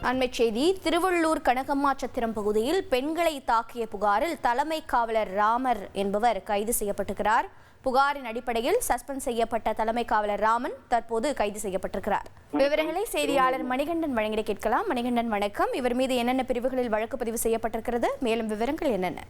அண்மைச் செய்தி. திருவள்ளூர் கனகம்மா சத்திரம் பகுதியில் பெண்களை தாக்கிய புகாரில் தலைமை காவலர் ராமர் என்பவர் கைது செய்யப்பட்டிருக்கிறார். புகாரின் அடிப்படையில் சஸ்பெண்ட் செய்யப்பட்ட தலைமை காவலர் ராமன் தற்போது கைது செய்யப்பட்டிருக்கிறார். விவரங்களை செய்தியாளர் மணிகண்டன் வழங்கிட கேட்கலாம். மணிகண்டன், வணக்கம். இவர் மீது என்னென்ன பிரிவுகளில் வழக்கு பதிவு செய்யப்பட்டிருக்கிறது? மேலும் விவரங்கள் என்னென்ன?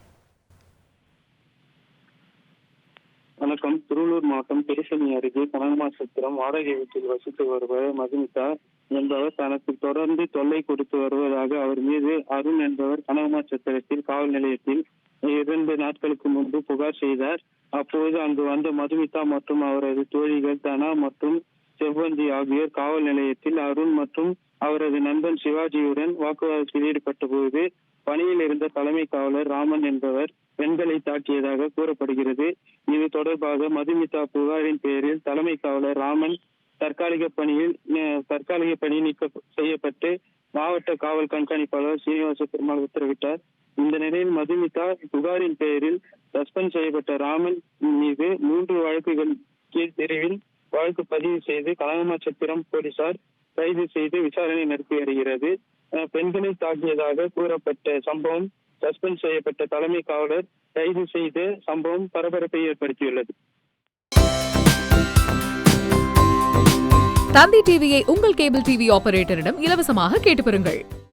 வணக்கம். திருவள்ளூர் மாவட்டம் பெருசனி அருகே கனகம்மா சத்திரம் வாடகை வீட்டில் வசித்து வருவர் மதுமிதா என்பவர் தனக்கு தொடர்ந்து தொல்லை கொடுத்து வருவதாக அவர் மீது அருண் என்பவர் கனகம்மா சத்திரத்தில் காவல் நிலையத்தில் 2 நாட்களுக்கு முன்பு புகார் செய்தார். அப்போது அங்கு வந்த மதுமிதா மற்றும் அவரது தோழிகள் தனா மற்றும் செவ்வந்தி ஆகியோர் காவல் நிலையத்தில் அருண் மற்றும் அவரது நண்பன் சிவாஜியுடன் வாக்குவாதத்தில் ஈடுபட்ட போது பணியில் இருந்த தலைமை காவலர் ராமன் என்பவர் பெண்களை தாக்கியதாக கூறப்படுகிறது. இது தொடர்பாக மதுமிதா புகாரின் பேரில் தலைமை காவலர் ராமன் தற்காலிக பணி நீக்க செய்யப்பட்டு மாவட்ட காவல் கண்காணிப்பாளர் சீனிவாச பெருமாள் உத்தரவிட்டார். இந்த நிலையில் மதுமிதா புகாரின் பெயரில் சஸ்பெண்ட் செய்யப்பட்ட ராமன் மீது 3 வழக்குகள் கீழ்பிரிவில் வழக்கு பதிவு செய்து கனகம்மா சத்திரம் போலீசார் கைது செய்து விசாரணை நடத்தி வருகிறது. பெண்களை தாக்கியதாக கூறப்பட்ட சம்பவம் சஸ்பெண்ட் செய்யப்பட்ட தலைமை காவலர் கைது செய்த சம்பவம் பரபரப்பை ஏற்படுத்தியுள்ளது. தந்தி டிவியை உங்கள் கேபிள் டிவி ஆபரேட்டரிடம் இலவசமாக கேட்டு பெறுங்கள்.